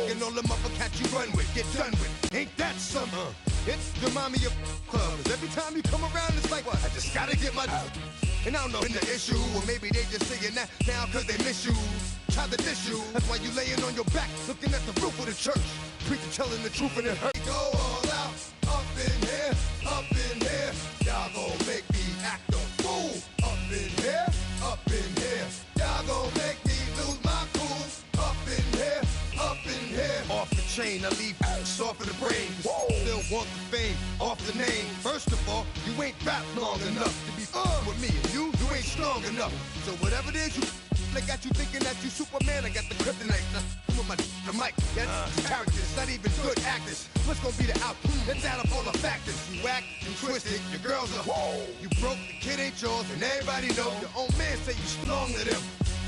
and all the motherfuckers you run with, get done with. Ain't that something? It's the mommy of clubs. Every time you come around, it's like, what? I just gotta get my... And I don't know in the issue, or maybe they just saying that now cause they miss you. Try to diss you, that's why you laying on your back, looking at the roof of the church. Preacher telling the truth and it hurt. Go all out, up in here, up in here. Y'all gon' make me act a fool. Up in here, up in here. Y'all gon' make me lose my cool. Up in here, up in here. Off the chain, I leave soft in the brain. Still want the fame, off the name. First of all, you ain't rap long enough to be with me. And you ain't strong enough. So whatever it is you they got you thinking that you Superman. I got the kryptonite. With my the mic. That's characters, not even good actors. What's gonna be the outcome? Let's add up all the factors. You whack, you twisted, your girls are you broke, the kid ain't yours, and everybody know your own man say you strong to them.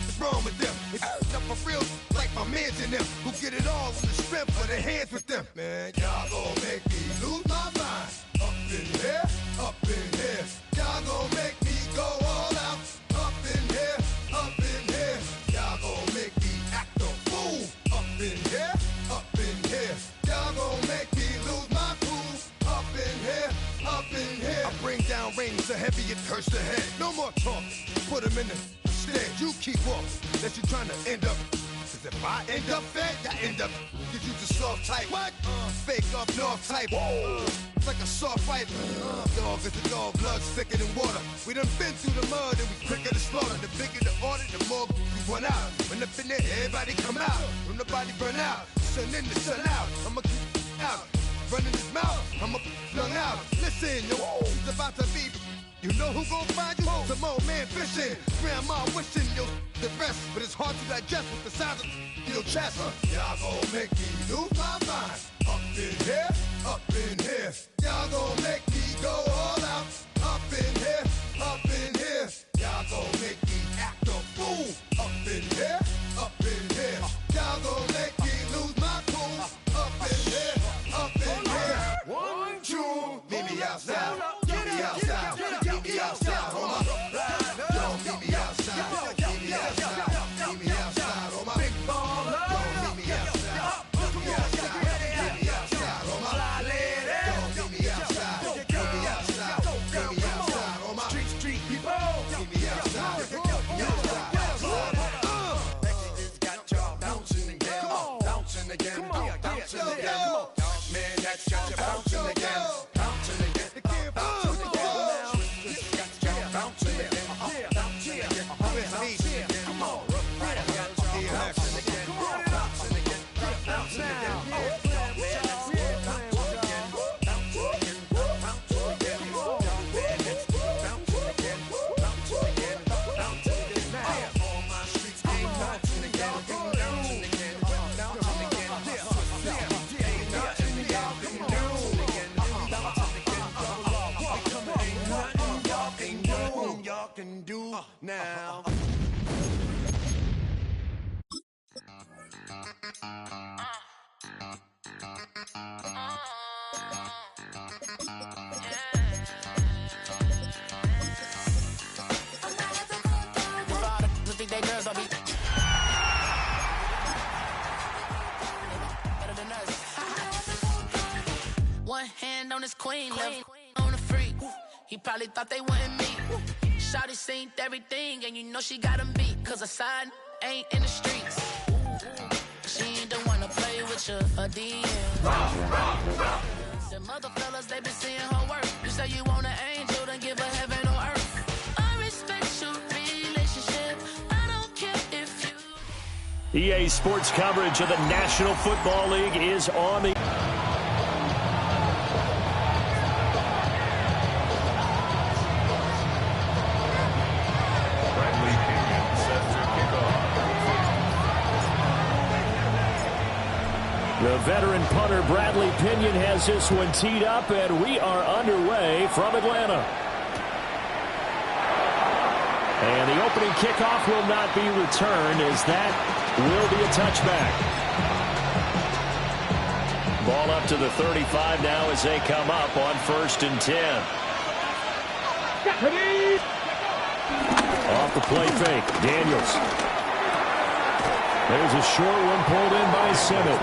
What's wrong with them? It's up for real, like my mans in them, who get it all on the strength of their hands with them. Man, y'all gon' make me lose my mind. Up in here, up in here. Y'all gon' make me go all out. Up in here, up in here. Y'all gon' make me act a fool. Up in here, up in here. Y'all gon' make me lose my cool. Up in here, up in here. I bring down rain so heavy it hurts the head. No more talking, put them in the stead. You keep walking, that you trying to end up. Cause if I end up fed, I end up. Cause you the soft type. What? Fake up north type. It's like a soft fight. Dog is a dog, blood's thicker than water. We done been through the mud and we quicker to slaughter. The bigger the order, the more we run out. When up in there, everybody come out. When the body burn out, sun in the sun out. I'ma keep out. Running his mouth, I'ma flung out. Listen, yo, it's about to be. You know who gon' find you? Some old man fishing. Grandma wishing you'll the rest. But it's hard to digest with the size of your chest. Y'all gon' make me lose my mind. Up in here, up in here. Y'all gon' make me go all out. Up in here, up in here. Y'all gon' make me act a fool. Up in here, up in here. Y'all gon' make me lose my cool. Up in here, up in here. 1, 2, meet me outside. Meet me outside. Meet me outside, on my don't meet me outside. Meet me outside. Meet me outside, on my big baller. Don't meet me outside. Meet me outside. Meet me outside, on my fly lady. Don't meet me outside. Meet me outside. Meet me outside, on my street people. Meet me outside. Meet me outside. Texas got y'all bouncing again, bouncing again, bouncing again. Man, that's got you bouncing again, bouncing again, bouncing again. Can do now. One hand on his queen, left on the freak. He probably thought they wouldn't meet. Shawty seen everything, and you know she got him beat. Cause her side ain't in the streets. She ain't the one to play with you, a DM. Some other fellas, they been seeing her work. You say you want an angel, then give her heaven on earth. I respect your relationship. I don't care if you... EA Sports coverage of the National Football League is on the... The veteran punter Bradley Pinion has this one teed up, and we are underway from Atlanta. And the opening kickoff will not be returned, as that will be a touchback. Ball up to the 35 now as they come up on 1st and 10. Off the play fake, Daniels. There's a short one pulled in by Simmons.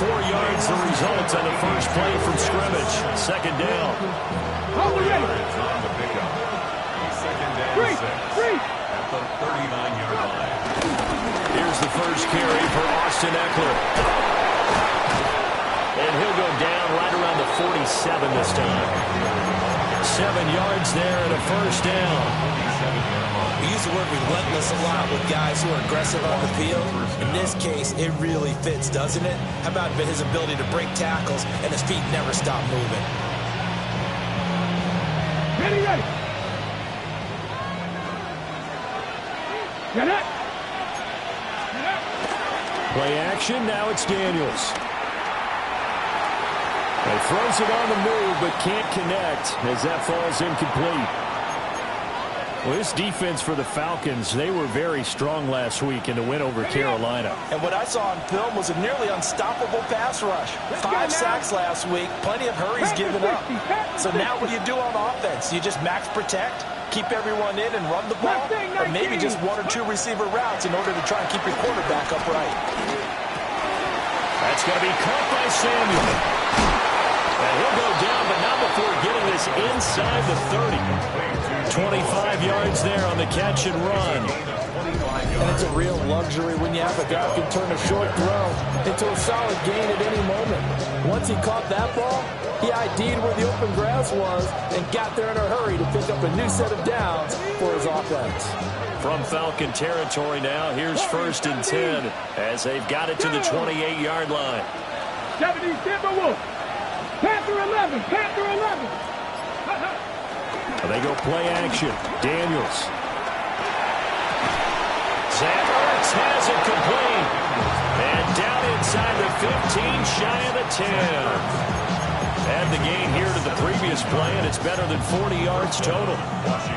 4 yards the result on the first play from scrimmage. Second down. On the pickup. Second down 6 at the 39-yard line. Here's the first carry for Austin Eckler. And he'll go down right around the 47 this time. 7 yards there and a first down. We use the word relentless a lot with guys who are aggressive on the field. In this case, it really fits, doesn't it? How about his ability to break tackles and his feet never stop moving? Ready. Get it. Play action, now it's Daniels. He throws it on the move, but can't connect as that falls incomplete. Well, this defense for the Falcons, they were very strong last week in the win over Carolina. And what I saw on film was a nearly unstoppable pass rush. 5 sacks last week, plenty of hurries given up. So now what do you do on offense? You just max protect, keep everyone in and run the ball, or maybe just 1 or 2 receiver routes in order to try and keep your quarterback upright. That's going to be caught by Samuel. And he'll go down, but not before getting this inside the 30. 25 yards there on the catch and run. And it's a real luxury when you have a guy who can turn a short throw into a solid gain at any moment. Once he caught that ball, he ID'd where the open grass was and got there in a hurry to pick up a new set of downs for his offense. From Falcon territory now, here's 1st and 10 as they've got it to the 28-yard line. 70 Timberwolves. Panther 11. They go play action. Daniels. Zach Ertz has it complete. And down inside the 15, shy of the 10. Add the gain here to the previous play, and it's better than 40 yards total. Washington.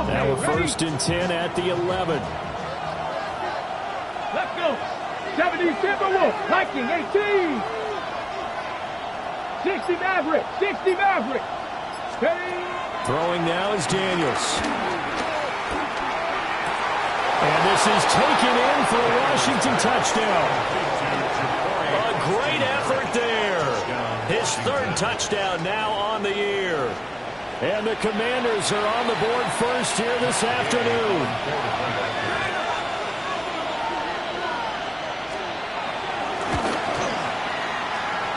Now we're 1st and 10 at the 11. Let's go. 70 Timberwolves. Viking 18. 60 Maverick. Ready. Throwing now is Daniels. And this is taken in for a Washington touchdown. A great effort there. His 3rd touchdown now on the year. And the Commanders are on the board first here this afternoon.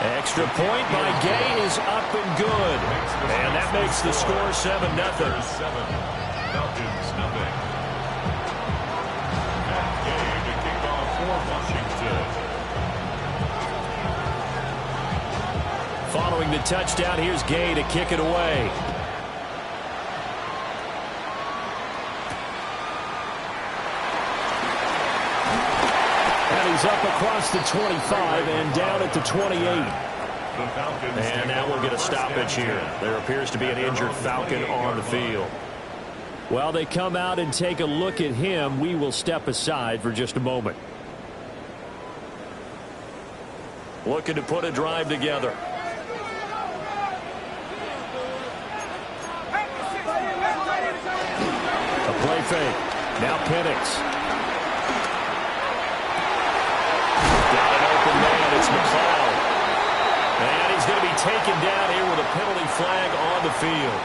Extra point by Gay is up and good. And that makes the score 7-0. Falcons, nothing. And Gay to kick off for Washington. Following the touchdown, here's Gay to kick it away. He's up across the 25 and down at the 28. And now we'll get a stoppage here. There appears to be an injured Falcon on the field. While they come out and take a look at him, we will step aside for just a moment. Looking to put a drive together. A play fake. Now Penix. It's McLeod. And he's going to be taken down here with a penalty flag on the field.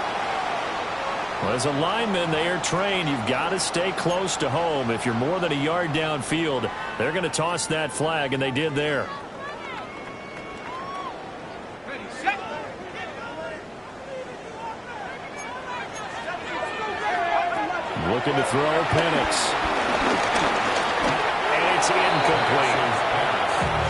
Well, as a lineman, they are trained. You've got to stay close to home. If you're more than a yard downfield, they're going to toss that flag, and they did there. Looking to throw Penix. And it's incomplete.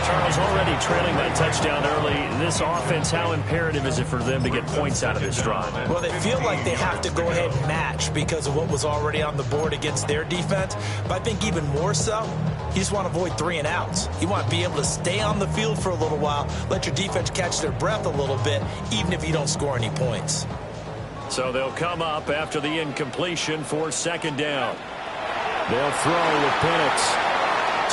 Charles, already trailing that touchdown early. This offense, how imperative is it for them to get points out of this drive? Well, they feel like they have to go ahead and match because of what was already on the board against their defense. But I think even more so, you just want to avoid 3 and outs. You want to be able to stay on the field for a little while, let your defense catch their breath a little bit, even if you don't score any points. So they'll come up after the incompletion for 2nd down. They'll throw with Penix.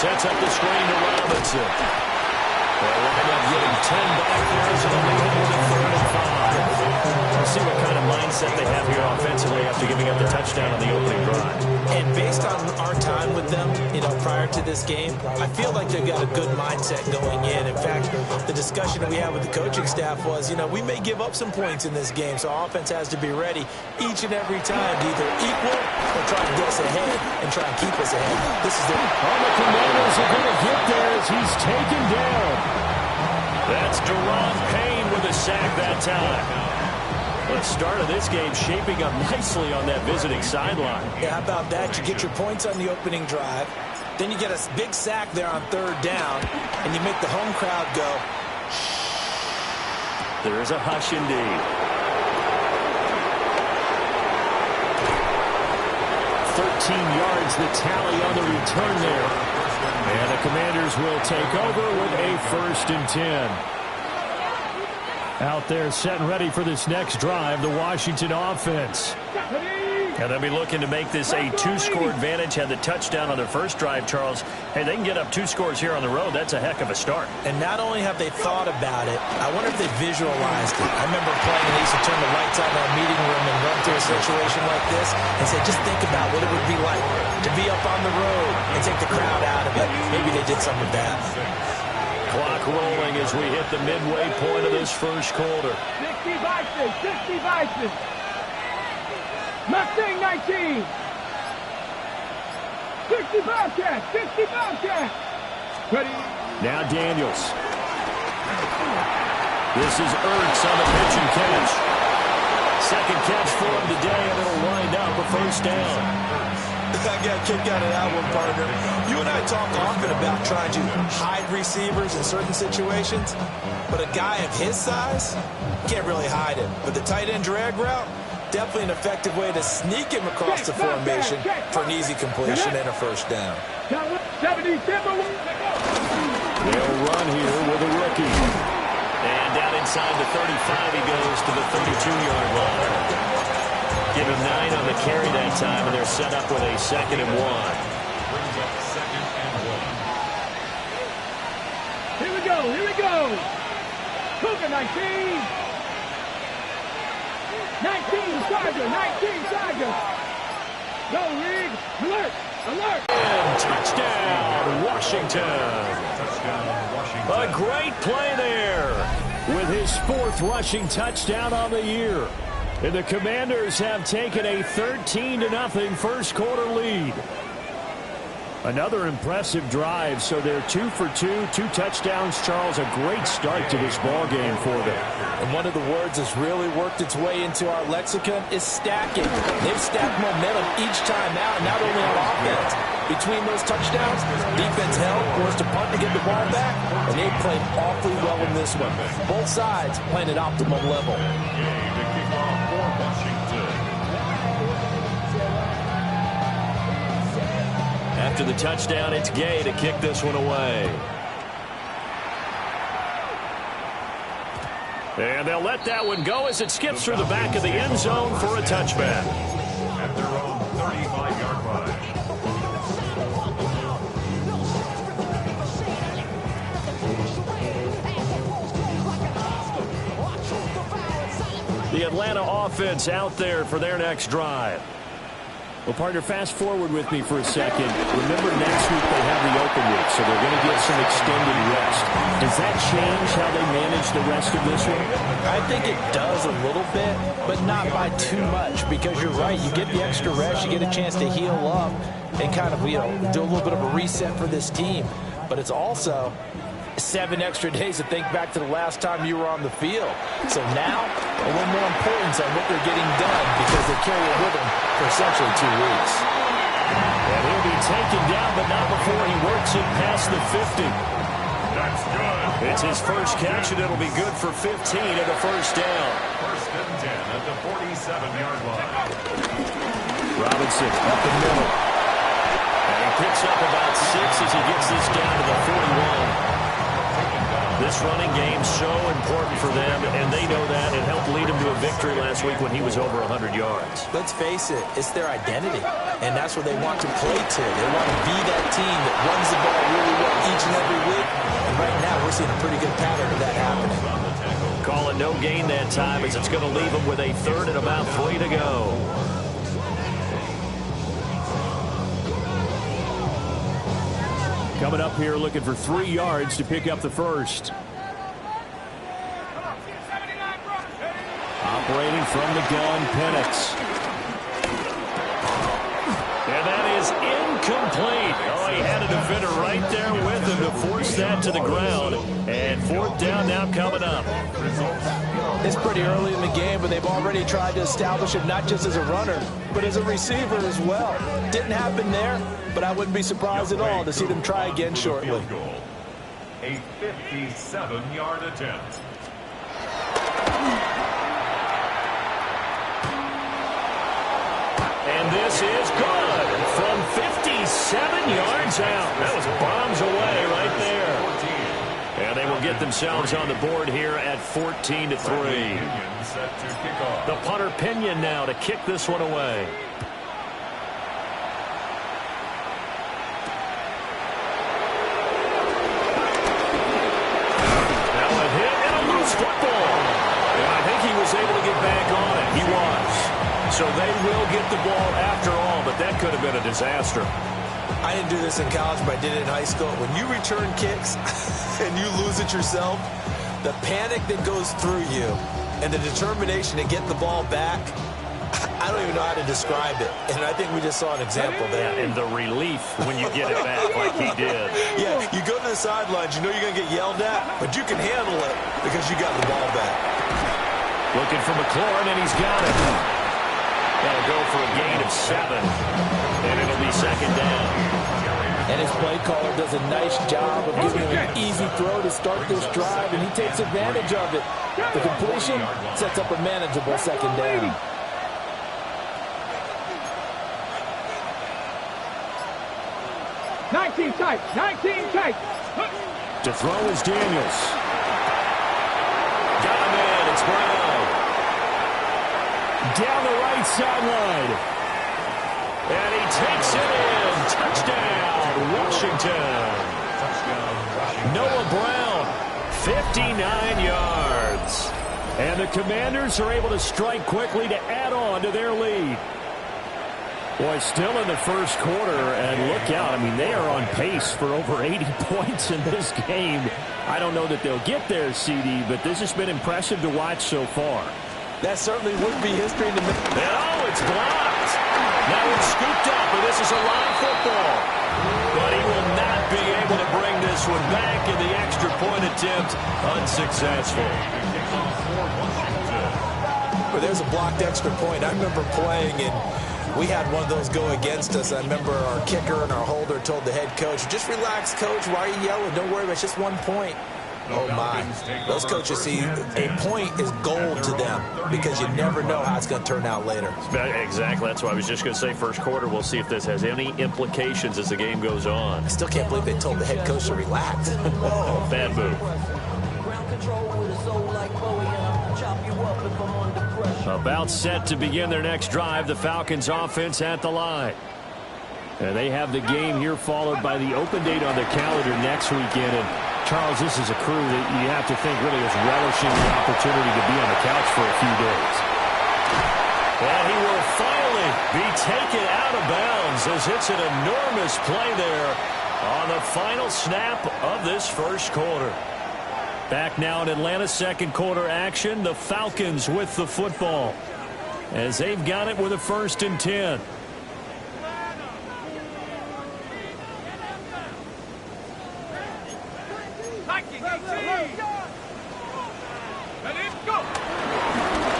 sets up the screen to Robinson. They'll wind up getting 10 back there, so they'll make it into 3rd and 5. We'll see what kind of mindset they have here offensively after giving up the touchdown on the opening drive. And based on our time with them, prior to this game, I feel like they've got a good mindset going in. In fact, the discussion that we had with the coaching staff was, we may give up some points in this game, so our offense has to be ready each and every time to either equal or try to get us ahead and try and keep us ahead. This is the Commanders are going to get there as he's taken down. That's Deron Payne with a sack that time. The start of this game shaping up nicely on that visiting sideline. Yeah, how about that? You get your points on the opening drive. Then you get a big sack there on 3rd down, and you make the home crowd go. There is a hush indeed. 13 yards the tally on the return there. And the Commanders will take over with a 1st and 10. Out there set and ready for this next drive, the Washington offense. And they'll be looking to make this a 2-score advantage. Had the touchdown on their first drive, Charles. Hey, they can get up 2 scores here on the road. That's a heck of a start. And not only have they thought about it, I wonder if they visualized it. I remember playing, and they used to turn the lights on in our meeting room and run through a situation like this and say, just think about what it would be like to be up on the road and take the crowd out of it. Maybe they did some of that. Clock rolling as we hit the midway point of this first quarter. 60 Vikings. Mustang 19. 60 Bobcats. Ready. Now Daniels. This is Ertz on the pitch and catch. Second catch for him today, and it'll wind up a 1st down. I got a kick out of that one, partner. You and I talk often about trying to hide receivers in certain situations, but a guy of his size, can't really hide him. But the tight end drag route, definitely an effective way to sneak him across the formation for an easy completion and a 1st down. They'll run here with a rookie. And down inside the 35, he goes to the 32-yard line. Give him 9 on the carry that time, and they're set up with a 2nd and 1. Brings up 2nd and 1. Here we go. Cougar 19. 19 Chargers. Go, Rig. Alert. And touchdown, Washington. A great play there with his 4th rushing touchdown on the year. And the Commanders have taken a 13-0 first quarter lead. Another impressive drive, so they're 2 for 2, 2 touchdowns. Charles, a great start to this ball game for them. And one of the words that's really worked its way into our lexicon is stacking. They've stacked momentum each time out, not only on offense. Between those touchdowns, defense held, forced a punt to get the ball back, and they played awfully well in this one. Both sides playing at optimal level. After the touchdown, it's Gay to kick this one away. And they'll let that one go as it skips through the back of the end zone for a touchback. At their own 35-yard line. The Atlanta offense out there for their next drive. Well, partner, fast forward with me for a second. Remember, next week they have the open week, so they're going to get some extended rest. Does that change how they manage the rest of this one? I think it does a little bit, but not by too much, because you're right. You get the extra rest, you get a chance to heal up and kind of, do a little bit of a reset for this team. But it's also 7 extra days to think back to the last time you were on the field. So now, a little more importance on what they're getting done because they carry it with them for essentially 2 weeks. And he'll be taken down, but not before he works it past the 50. That's good. It's his first catch, and it'll be good for 15 at a 1st down. 1st and 10 at the 47-yard line. Robinson up the middle. And he picks up about 6 as he gets this down to the 41. This running game's so important for them, and they know that. It helped lead them to a victory last week when he was over 100 yards. Let's face it, it's their identity, and that's what they want to play to. They want to be that team that runs the ball really well each and every week, and right now we're seeing a pretty good pattern of that happening. Calling no gain that time as it's going to leave them with a third and about 3 to go. Coming up here looking for 3 yards to pick up the first. Operating from the gun, Penix. And that is incomplete. Oh, he had a defender right there with him to force that to the ground. And 4th down now coming up. It's pretty early in the game, but they've already tried to establish it not just as a runner, but as a receiver as well. Didn't happen there, but I wouldn't be surprised at all to see them try again shortly. A 57-yard attempt. And this is good from 57 yards out. That was bombs away right there. And they will get themselves on the board here at 14 to 3. The punter Pinion now to kick this one away. Now a hit and a loose football. And I think he was able to get back on it. He was. So they will get the ball after all, but that could have been a disaster. I didn't do this in college, but I did it in high school. When you return kicks and you lose it yourself, the panic that goes through you and the determination to get the ball back, I don't even know how to describe it. And I think we just saw an example there. And the relief when you get it back like he did. Yeah, you go to the sidelines, you know you're going to get yelled at, but you can handle it because you got the ball back. Looking for McLaurin, and he's got it. That'll go for a gain of 7, and it'll be 2nd down. And his play caller does a nice job of giving him an easy throw to start this drive, and he takes advantage of it. The completion sets up a manageable 2nd down. Nineteen tight. To throw is Daniels. Got him in. It's Brown. Down the right sideline. And he takes it in. Touchdown, Washington. Noah Brown, 59 yards. And the Commanders are able to strike quickly to add on to their lead. Boy, still in the first quarter, and look out. I mean, they are on pace for over 80 points in this game. I don't know that they'll get there, CD, but this has been impressive to watch so far. That certainly would be history in the middle. Oh, it's blocked. Now it's scooped up, and this is a live football. But he will not be able to bring this one back, in the extra point attempt unsuccessful. Well, there's a blocked extra point. I remember playing, and we had one of those go against us. I remember our kicker and our holder told the head coach, just relax, coach. Why are you yelling? Don't worry about it. It's just 1 point. Oh, my. Those coaches see a point is gold to them because you never know how it's going to turn out later. Exactly. That's why I was just going to say first quarter. We'll see if this has any implications as the game goes on. I still can't believe they told the head coach to relax. Bad move. About set to begin their next drive. The Falcons offense at the line. And they have the game here followed by the open date on their calendar next weekend. And Charles, this is a crew that you have to think really is relishing the opportunity to be on the couch for a few days. And he will finally be taken out of bounds as it's an enormous play there on the final snap of this first quarter. Back now in Atlanta, second quarter action. The Falcons with the football as they've got it with a 1st and 10.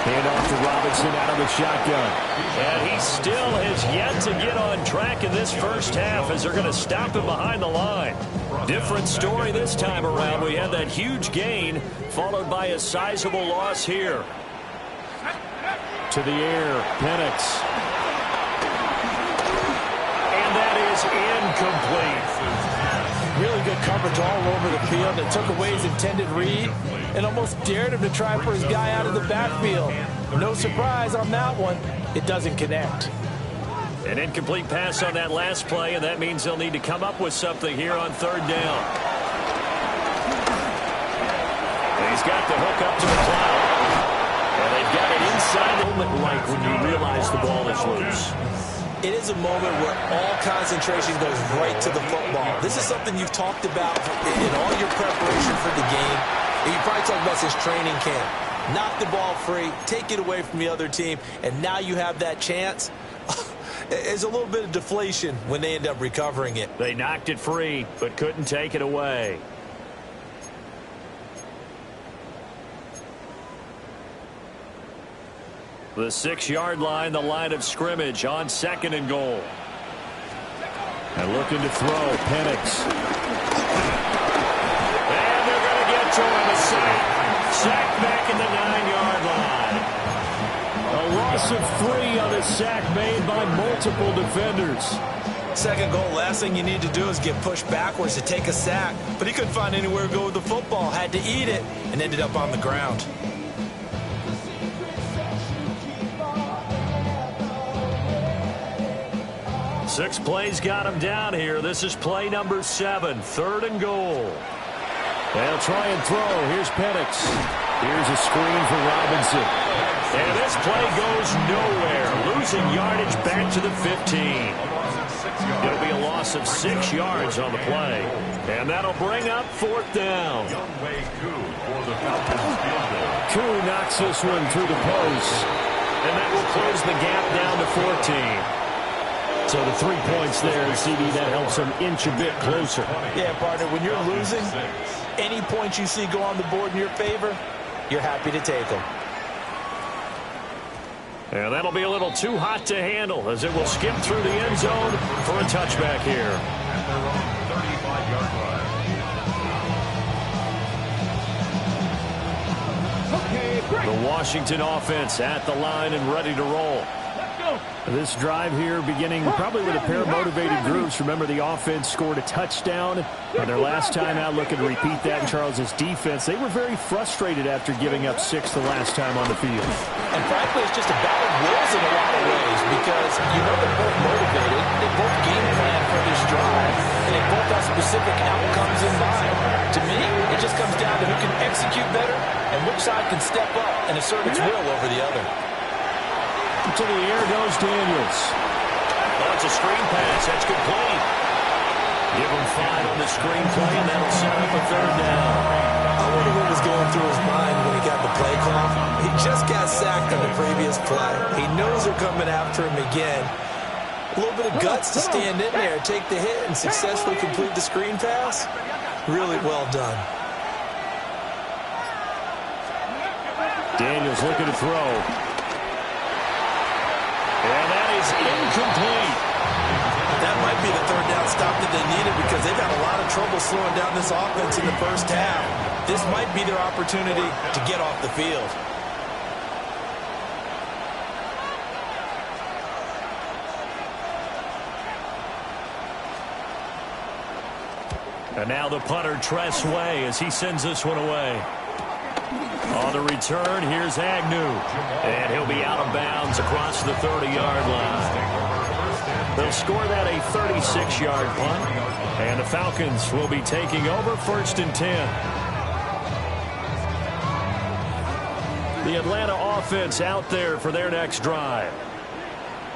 Hand off to Robinson out of the shotgun. And he still has yet to get on track in this first half as they're going to stop him behind the line. Different story this time around. We had that huge gain followed by a sizable loss here. To the air, Penix. And that is incomplete. Really good coverage coverage all over the field and took away his intended read and almost dared him to try for his guy out of the backfield. No surprise on that one. It doesn't connect. An incomplete pass on that last play, and that means they'll need to come up with something here on third down. And he's got the hook up to the cloud. And they've got it inside the moment right when you realize the ball is loose. It is a moment where all concentration goes right to the football. This is something you've talked about in all your preparation for the game. And you probably talked about since training camp. Knock the ball free, take it away from the other team, and now you have that chance. There's a little bit of deflation when they end up recovering it. They knocked it free, but couldn't take it away. The 6-yard line, the line of scrimmage on 2nd and goal. And looking to throw, Penix. And they're going to get to him. A sack. Sack back in the 9-yard line. A loss of 3 on a sack made by multiple defenders. 2nd goal, last thing you need to do is get pushed backwards to take a sack. But he couldn't find anywhere to go with the football. Had to eat it and ended up on the ground. Six plays got him down here. This is play number 7, 3rd and goal. They'll try and throw. Here's Penix. Here's a screen for Robinson. And this play goes nowhere. Losing yardage back to the 15. It'll be a loss of 6 yards on the play. And that'll bring up 4th down. Koo knocks this one through the post. And that will close the gap down to 14. So the 3 points there, CD, that helps them inch a bit closer. Yeah, partner, when you're losing, any points you see go on the board in your favor, you're happy to take them. And that'll be a little too hot to handle as it will skip through the end zone for a touchback here. At their own 35-yard line. The Washington offense at the line and ready to roll. This drive here beginning probably with a pair of motivated groups. Remember, the offense scored a touchdown on their last time out, looking to repeat that in Charles's defense. They were very frustrated after giving up 6 the last time on the field. And frankly, it's just a battle of wills in a lot of ways because you know they're both motivated, they both game plan for this drive, and they both have specific outcomes in mind. To me, it just comes down to who can execute better and which side can step up and assert its will over the other. To the air goes Daniels. Oh, it's a screen pass. That's complete. Give him 5 on the screen play, and that'll set up a 3rd down. I wonder what was going through his mind when he got the play call. He just got sacked on the previous play. He knows they're coming after him again. A little bit of guts to stand in there, take the hit, and successfully complete the screen pass. Really well done. Daniels looking to throw. And that is incomplete. That might be the 3rd down stop that they needed because they've had a lot of trouble slowing down this offense in the first half. This might be their opportunity to get off the field. And now the punter, Tress Way, as he sends this one away. On the return, here's Agnew. And he'll be out of bounds across the 30-yard line. They'll score that a 36-yard punt. And the Falcons will be taking over 1st and 10. The Atlanta offense out there for their next drive.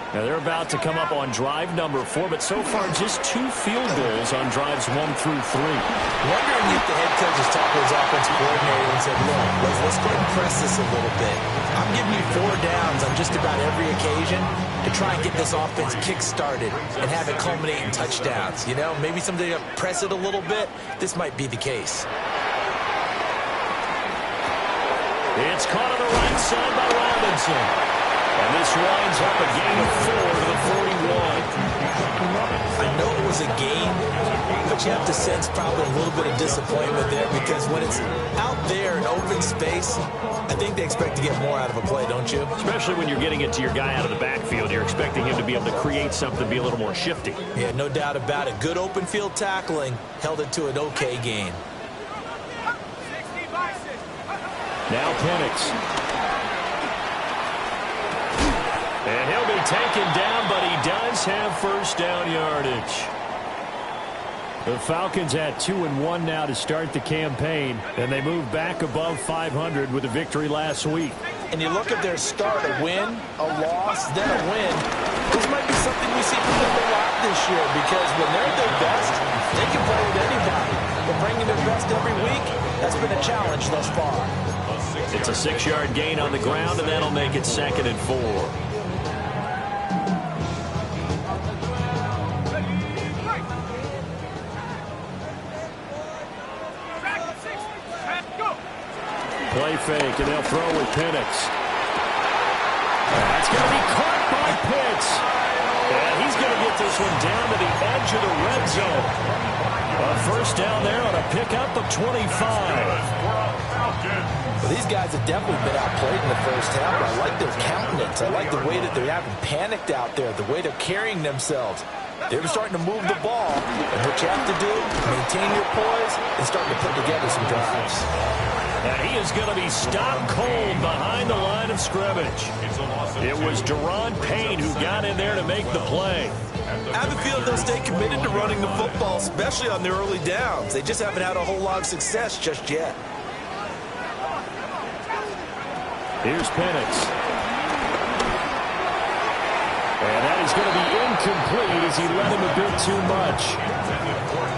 Now they're about to come up on drive number 4, but so far just 2 field goals on drives 1 through 3. Wondering if the head coach has talked to his offensive coordinator and said, look, let's go ahead and press this a little bit. I'm giving you 4 downs on just about every occasion to try and get this offense kick-started and have it culminate in touchdowns. You know, maybe somebody to press it a little bit. This might be the case. It's caught on the right side by Robinson. And this winds up a gain of 4 to the 41. I know it was a gain, but but you have to sense probably a little bit of disappointment there because when it's out there in open space, I think they expect to get more out of a play, don't you? Especially when you're getting it to your guy out of the backfield. You're expecting him to be able to create something, be a little more shifty. Yeah, no doubt about it. Good open field tackling held it to an okay gain. Now Penix. And he'll be taken down, but he does have first down yardage. The Falcons at 2-1 now to start the campaign, and they move back above 500 with a victory last week. And you look at their start, a win, a loss, then a win. This might be something we see from them a lot this year because when they're at their best, they can play with anybody. But bringing their best every week, that's been a challenge thus far. It's a 6-yard gain on the ground, and that'll make it 2nd and 4. Play fake, and they'll throw with Penix. That's going to be caught by Pitts. And he's going to get this one down to the edge of the red zone. A first down there on a pickup of 25. Well, these guys have definitely been outplayed in the first half. I like their countenance. I like the way that they haven't panicked out there, the way they're carrying themselves. They're starting to move the ball. And what you have to do, maintain your poise and starting to put together some drives. And he is going to be stopped cold behind the line of scrimmage. It was Daron Payne who got in there to make the play. I have a feeling they'll stay committed to running the football, especially on their early downs. They just haven't had a whole lot of success just yet. Here's Penix. And that is going to be incomplete as he led him a bit too much.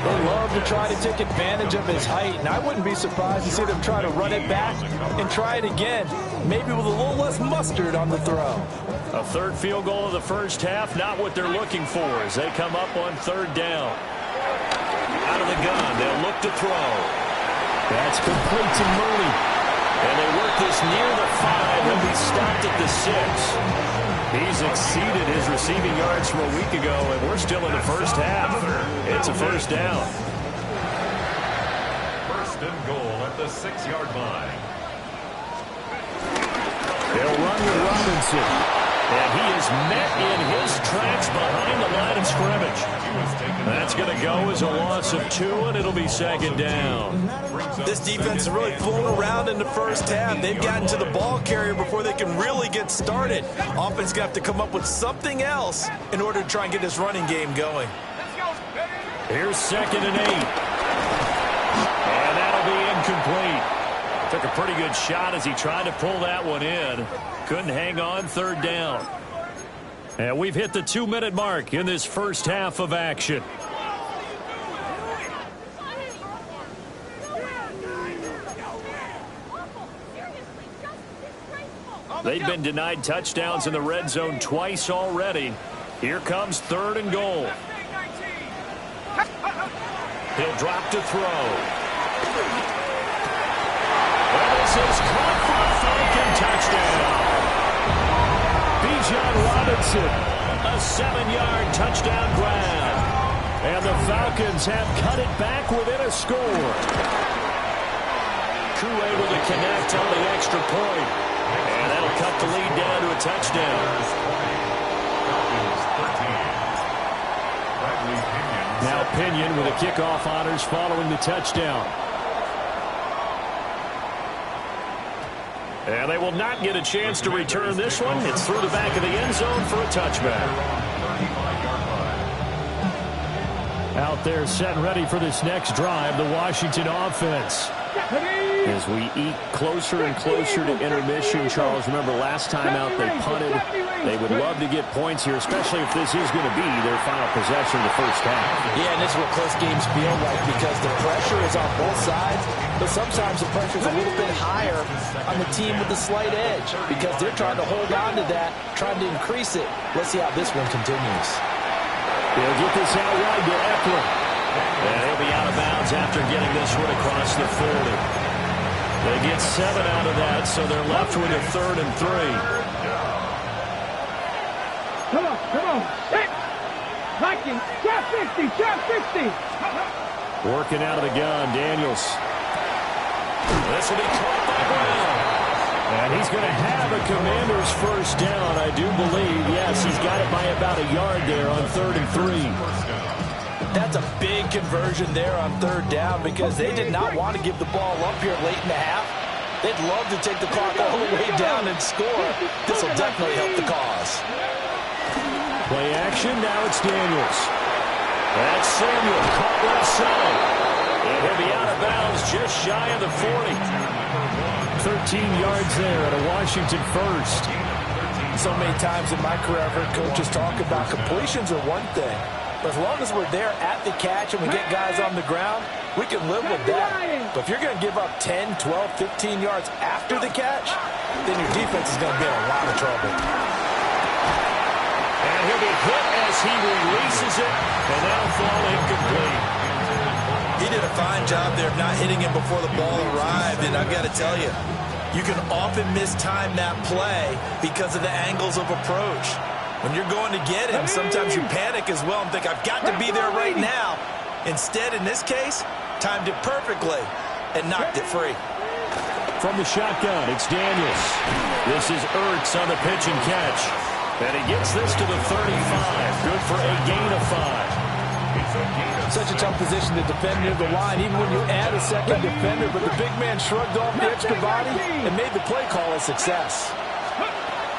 They love to try to take advantage of his height, and I wouldn't be surprised to see them try to run it back and try it again, maybe with a little less mustard on the throw. A third field goal of the first half, not what they're looking for as they come up on 3rd down. Out of the gun, they'll look to throw. That's complete to Mooney. And they work this near the 5. He'll be stopped at the 6. He's exceeded his receiving yards from a week ago, and we're still in the first half. It's a first down. First and goal at the 6-yard line. They'll run with Robinson. And he is met in his tracks behind the line of scrimmage. That's going to go as a loss of 2, and it'll be 2nd down. This defense is really flown around in the first half. They've gotten to the ball carrier before they can really get started. Offense got to come up with something else in order to try and get this running game going. Here's 2nd and 8. And that'll be incomplete. Took a pretty good shot as he tried to pull that one in. Couldn't hang on, 3rd down. And we've hit the 2-minute mark in this first half of action. They've been denied touchdowns in the red zone twice already. Here comes 3rd and goal. He'll drop to throw. And this is caught for a Falcon touchdown. Bijan Robinson, a 7-yard touchdown grab. And the Falcons have cut it back within a score. Koo able to connect on the extra point. And that'll cut the lead down to a touchdown. Now Pinion with the kickoff honors following the touchdown. And they will not get a chance to return this one. It's through the back of the end zone for a touchback. Out there set and ready for this next drive, the Washington offense. As we eat closer and closer to intermission, Charles, remember last time out they punted. They would love to get points here, especially if this is going to be their final possession of the first half. Yeah, and this is what close games feel like because the pressure is on both sides, but sometimes the pressure is a little bit higher on the team with the slight edge because they're trying to hold on to that, trying to increase it. Let's see how this one continues. They'll get this out wide to Eckler. And he'll be out of bounds after getting this one across the 40. They get 7 out of that, so they're left with a 3rd and 3. Come on. Hit. Vikings, trap 60, trap 60. Working out of the gun, Daniels. This will be caught by Brown. And he's going to have a Commanders first down, I do believe. Yes, he's got it by about a yard there on 3rd and 3. That's a big conversion there on 3rd down because they did not want to give the ball up here late in the half. They'd love to take the clock all the way down and score. This will definitely help the cause. Play action, now it's Daniels. That's Samuel, caught left side. And he'll be out of bounds just shy of the 40. 13 yards there at a Washington first. So many times in my career I've heard coaches talk about completions are one thing. But as long as we're there at the catch and we get guys on the ground, we can live with that. But if you're going to give up 10, 12, 15 yards after the catch, then your defense is going to be in a lot of trouble. And he'll be hit as he releases it, and that'll fall incomplete. He did a fine job there of not hitting him before the ball arrived, and I've got to tell you, you can often mistime that play because of the angles of approach. When you're going to get him, sometimes you panic as well and think, I've got to be there right now. Instead, in this case, timed it perfectly and knocked it free. From the shotgun, it's Daniels. This is Ertz on the pitch and catch. And he gets this to the 35. Good for a gain of 5. Such a tough position to defend near the line, even when you add a second defender, but the big man shrugged off the extra body and made the play call a success.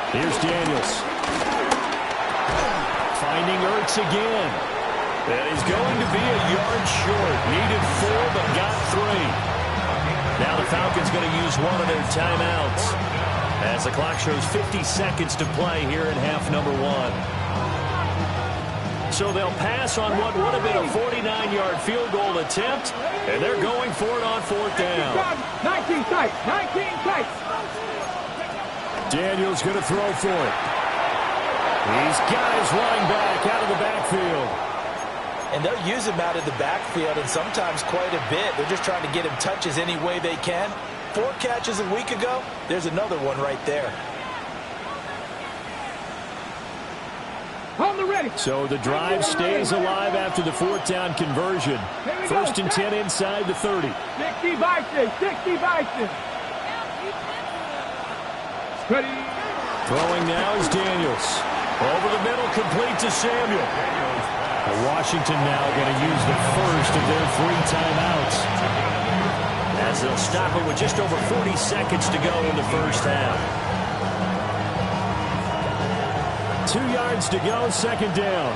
Here's Daniels. Finding Ertz again. And he's going to be a yard short. Needed 4, but got 3. Now the Falcons going to use one of their timeouts as the clock shows 50 seconds to play here in half number 1. So they'll pass on what would have been a 49-yard field goal attempt, and they're going for it on 4th down. 19 tight, 19 tight. Daniels going to throw for it. He's got his running back out of the backfield. And they'll use him out of the backfield, and sometimes quite a bit. They're just trying to get him touches any way they can. 4 catches a week ago, there's another one right there. On the ready. So the drive stays alive after the 4th down conversion. 1st and 10 inside the 30. 60 Bison, 60 Bison. Ready. Throwing now is Daniels. Over the middle, complete to Samuel. Washington now going to use the first of their 3 timeouts. As they'll stop it with just over 40 seconds to go in the first half. 2 yards to go, 2nd down.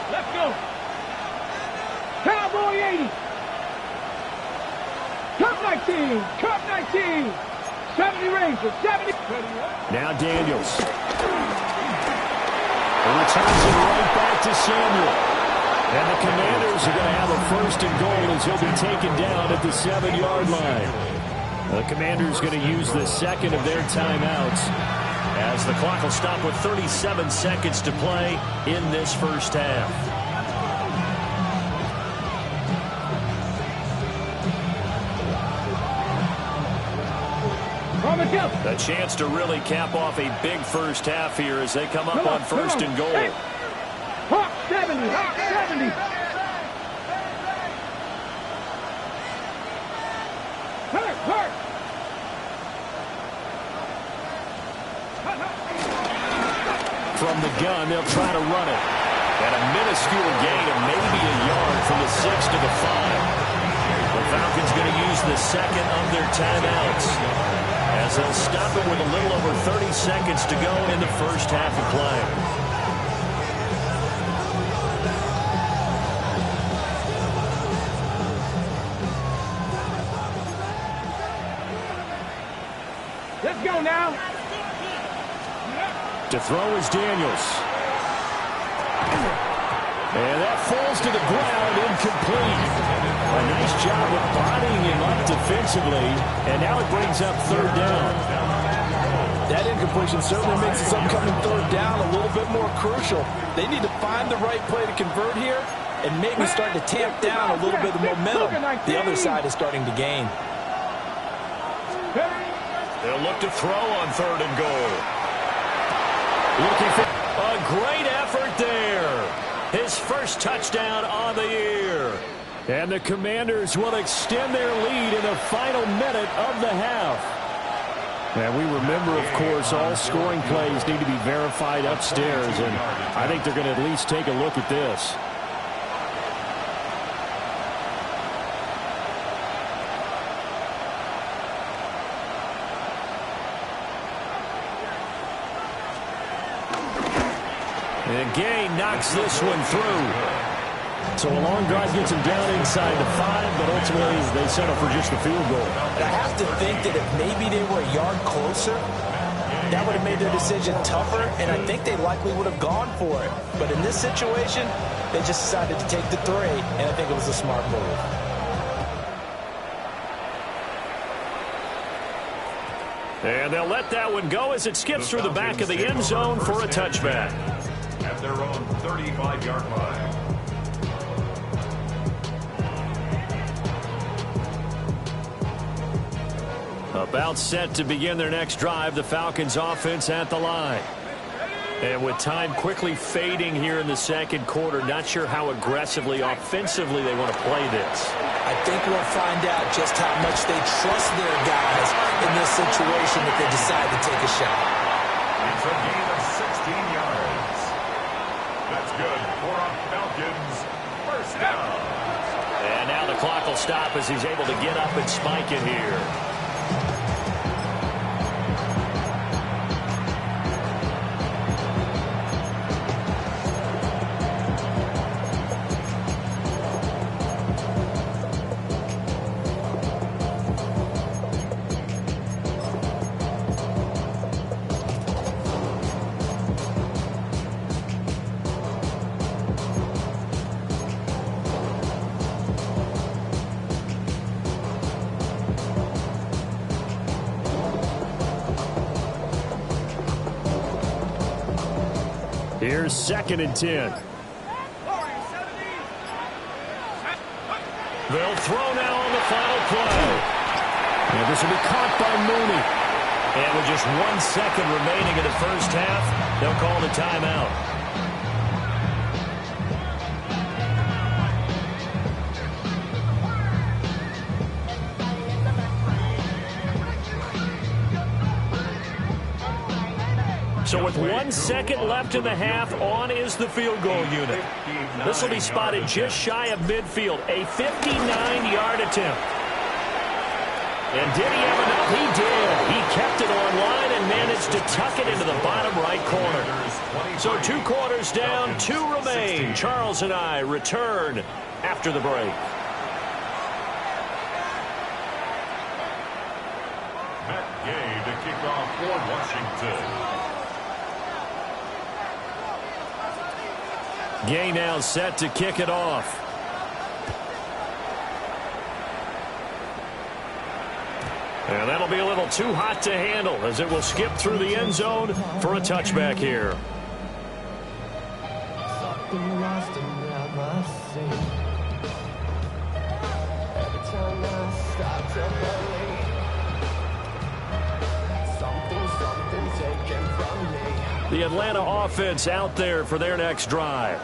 Let's go. Cowboy 80. Cup 19. Cup 19. 70 Rangers. 70. Now Daniels. He returns it right back to Samuel. And the Commanders are going to have a 1st and goal as he'll be taken down at the 7-yard line. The Commanders going to use the 2nd of their timeouts, as the clock will stop with 37 seconds to play in this first half. A chance to really cap off a big first half here as they come up on 1st and goal. Hawk 70, Hawk 70. Hurt. From the gun, they'll try to run it. And a minuscule gain of maybe a yard from the 6 to the 5. The Falcons going to use the 2nd of their timeouts as they'll stop it with a little over 30 seconds to go in the first half of play. Let's go now. To throw is Daniels. And that falls to the ground, incomplete. A nice job of bodying him up defensively, and now it brings up 3rd down. That incompletion certainly makes this upcoming 3rd down a little bit more crucial. They need to find the right play to convert here and maybe start to tamp down a little bit of momentum the other side is starting to gain. They'll look to throw on 3rd and goal. Looking for a great effort there. His first touchdown on the year. And the Commanders will extend their lead in the final minute of the half. And we remember, of course, all scoring plays need to be verified upstairs, and I think they're going to at least take a look at this. And Gay knocks this one through. So a long drive gets him down inside the 5, but ultimately they settle for just the field goal. I have to think that if maybe they were a yard closer, that would have made their decision tougher, and I think they likely would have gone for it. But in this situation, they just decided to take the 3, and I think it was a smart move. And they'll let that one go as it skips through the back of the end zone for a touchback. At their own 35-yard line. About set to begin their next drive, the Falcons offense at the line. And with time quickly fading here in the second quarter, not sure how aggressively, offensively they want to play this. I think we'll find out just how much they trust their guys in this situation if they decide to take a shot. It's a gain of 16 yards. That's good for a Falcons first down. And now the clock will stop as he's able to get up and spike it here. Here's 2nd and 10. They'll throw now on the final play. And this will be caught by Mooney. And with just 1 second remaining in the first half, they'll call the timeout. So with 1 second left in the half, on is the field goal unit. This will be spotted just shy of midfield, a 59-yard attempt. And did he have enough? He did. He kept it on line and managed to tuck it into the bottom right corner. So 2 quarters down, 2 remain. Charles and I return after the break. Matt Gay to kick off for Washington. Gay now set to kick it off. And that'll be a little too hot to handle as it will skip through the end zone for a touchback here. The Atlanta offense out there for their next drive.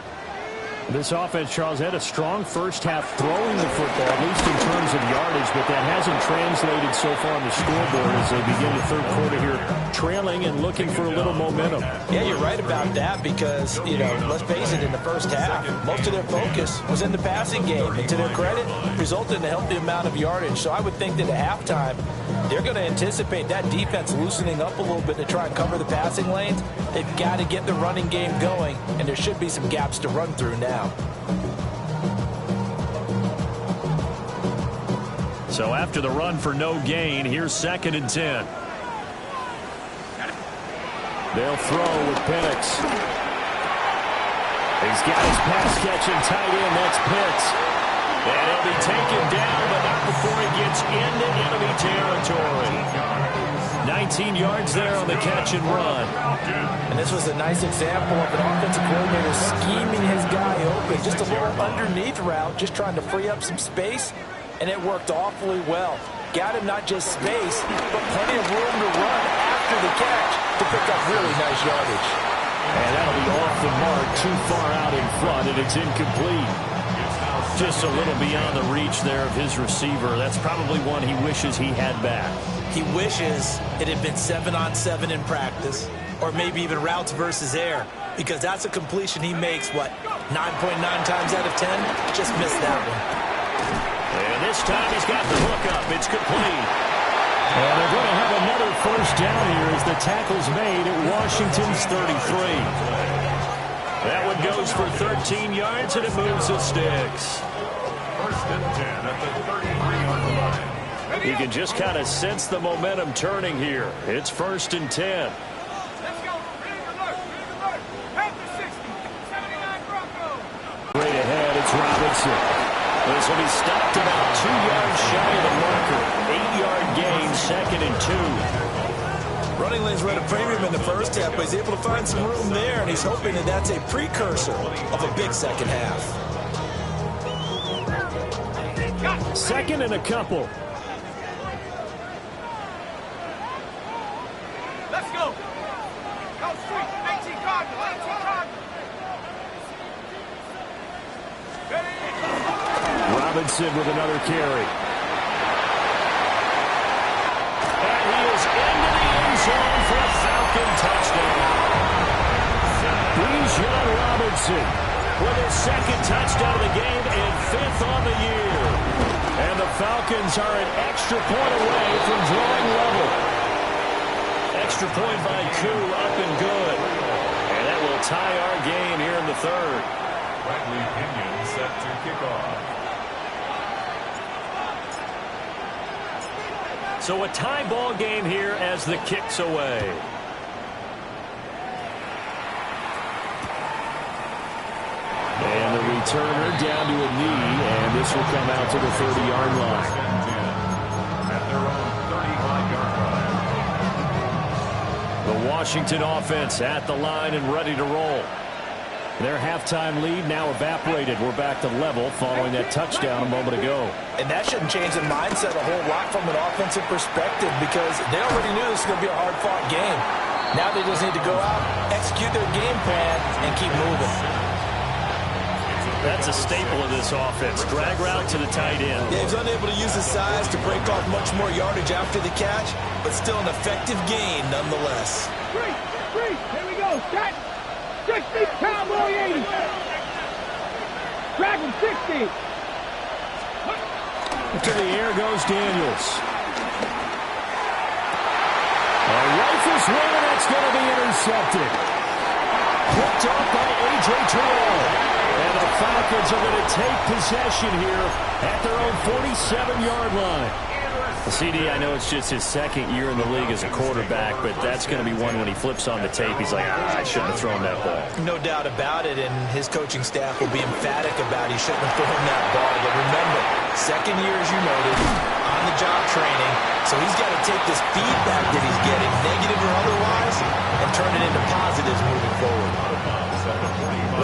This offense, Charles, had a strong first half throwing the football, at least in terms of yardage, but that hasn't translated so far on the scoreboard as they begin the third quarter here, trailing and looking for a little momentum. Yeah, you're right about that because, you know, let's face it, in the first half, most of their focus was in the passing game. And to their credit, resulted in a healthy amount of yardage. So I would think that at halftime, they're going to anticipate that defense loosening up a little bit to try and cover the passing lanes. They've got to get the running game going, and there should be some gaps to run through now. So after the run for no gain, here's 2nd and 10. They'll throw with Penix. He's got his pass catching tight end. That's Pitts. And he'll be taken down, but not before he gets into enemy territory. 19 yards there on the catch and run. And this was a nice example of an offensive coordinator scheming his guy open. Just a little underneath route, just trying to free up some space, and it worked awfully well. Got him not just space, but plenty of room to run after the catch to pick up really nice yardage. And that'll be off the mark, too far out in front, and it's incomplete. just a little beyond the reach there of his receiver. That's probably one he wishes he had back. He wishes it had been 7-on-7 in practice, or maybe even routes versus air, because that's a completion he makes, 9.9 times out of 10? Just missed that one. And this time he's got the hook up. It's complete. And they're going to have another first down here as the tackle's made at Washington's 33. That one goes for 13 yards, and it moves the sticks. First and 10 at the 33-yard line. You can just kind of sense the momentum turning here. It's first and 10. Let's go. Ready alert. Panther 60. 79 Broncos. Right ahead, it's Robinson. This will be stopped about 2 yards shy of the marker. 8-yard gain, second and 2. Running lanes were at a premium in the first half, but he's able to find some room there, and he's hoping that that's a precursor of a big second half. Second and a couple. Let's go. Go street. 18 Cardinal. 18 Cardinal. Robinson with another carry. And he is into the end zone for a Falcon touchdown. Bijan Robinson With his second touchdown of the game and 5th on the year. And the Falcons are an extra point away from drawing level. Extra point by Koo, up and good. And that will tie our game here in the third. Bradley Pinion set to kick off. So a tie ball game here as the kick's away. And the returner down to a knee, and this will come out to the 30-yard line. At their own 35-yard line. The Washington offense at the line and ready to roll. Their halftime lead now evaporated. We're back to level following that touchdown a moment ago. And that shouldn't change the mindset a whole lot from an offensive perspective, because they already knew this was going to be a hard-fought game. Now they just need to go out, execute their game plan, and keep moving. That's a staple of this offense. Drag route to the tight end. Yeah, he's unable to use his size to break off much more yardage after the catch, but still an effective gain nonetheless. Three. Here we go. Set. 60, Cowboy 80. Dragon 60. To the air goes Daniels. A rifle swing, and that's going to be intercepted. Picked off by A.J. Terrell. And the Falcons are going to take possession here at their own 47-yard line. CD, I know it's just his second year in the league as a quarterback, but that's going to be one when he flips on the tape, he's like, I shouldn't have thrown that ball. No doubt about it, and his coaching staff will be emphatic about he shouldn't have thrown that ball. But remember, second year, as you noted, on-the-job training, so he's got to take this feedback that he's getting, negative or otherwise, and turn it into positives moving forward.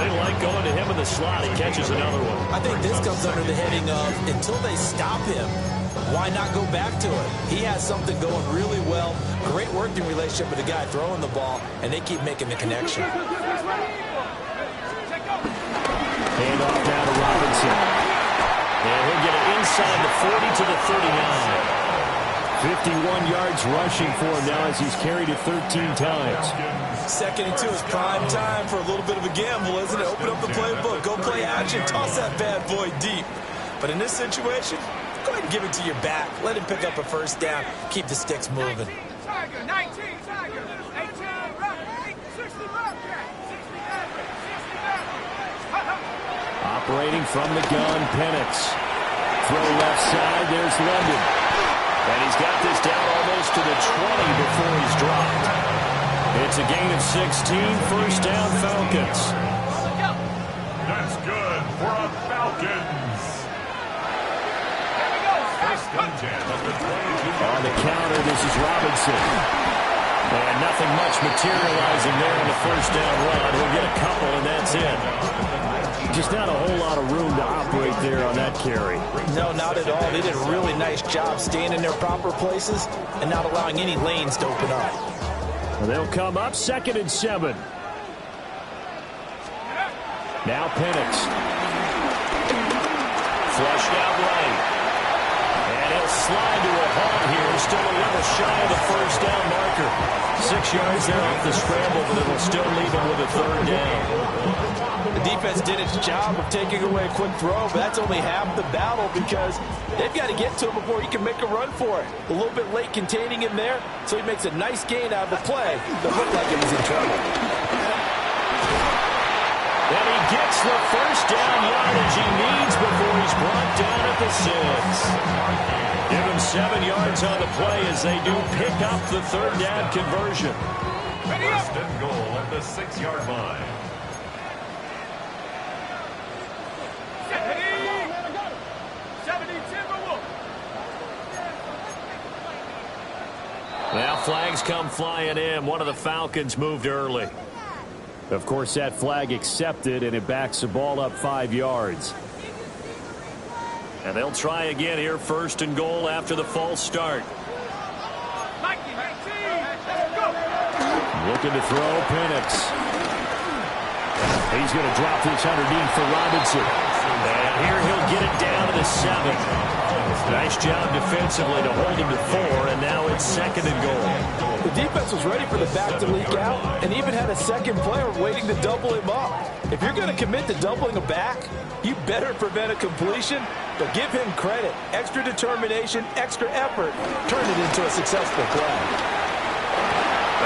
They like going to him in the slot. He catches another one. I think this comes under the heading of, until they stop him, why not go back to it? He has something going really well, great working relationship with the guy throwing the ball, and they keep making the connection. Hand off down to Robinson. And he'll get it inside the 40 to the 39. 51 yards rushing for him now as he's carried it 13 times. Second and 2 is prime time for a little bit of a gamble, isn't it? Open up the playbook, go play action, toss that bad boy deep. But in this situation, go ahead and give it to your back. Let him pick up a first down. Keep the sticks moving. 19 Tiger. 18 Rocket. 60 Bobcat. 60 Operating from the gun, Penix. Throw left side, there's London. And he's got this down almost to the 20 before he's dropped. It's a gain of 16, first down Falcons. That's good for a Falcons. First and 10 at the 22. On the counter, this is Robinson. And nothing much materializing there on the first down run. We'll get a couple, and that's it. Just not a whole lot of room to operate there on that carry. No, not at all. They did a really nice job staying in their proper places and not allowing any lanes to open up. Well, they'll come up 2nd and 7. Now Penix. Flushed out right. And he'll slide to a halt here. Still a little shy of the first down marker. 6 yards there off the scramble, but it'll still leave him with a third down. The defense did its job of taking away a quick throw, but that's only half the battle because they've got to get to him before he can make a run for it. A little bit late containing him there, so he makes a nice gain out of the play that looked like it was in trouble. And he gets the first down yardage he needs before he's brought down at the 6. Give him 7 yards on the play as they do pick up the third down conversion. First and goal at the 6-yard line. Now flags come flying in. One of the Falcons moved early. Of course, that flag accepted, and it backs the ball up 5 yards. And they'll try again here, first and goal after the false start. Looking to throw, Penix. He's going to drop this underneath for Robinson. And here he'll get it down to the 7. Nice job defensively to hold him to 4, and now it's second and goal. The defense was ready for the back to leak out and even had a second player waiting to double him up. If you're going to commit to doubling a back, you better prevent a completion, but give him credit. Extra determination, extra effort, turn it into a successful play.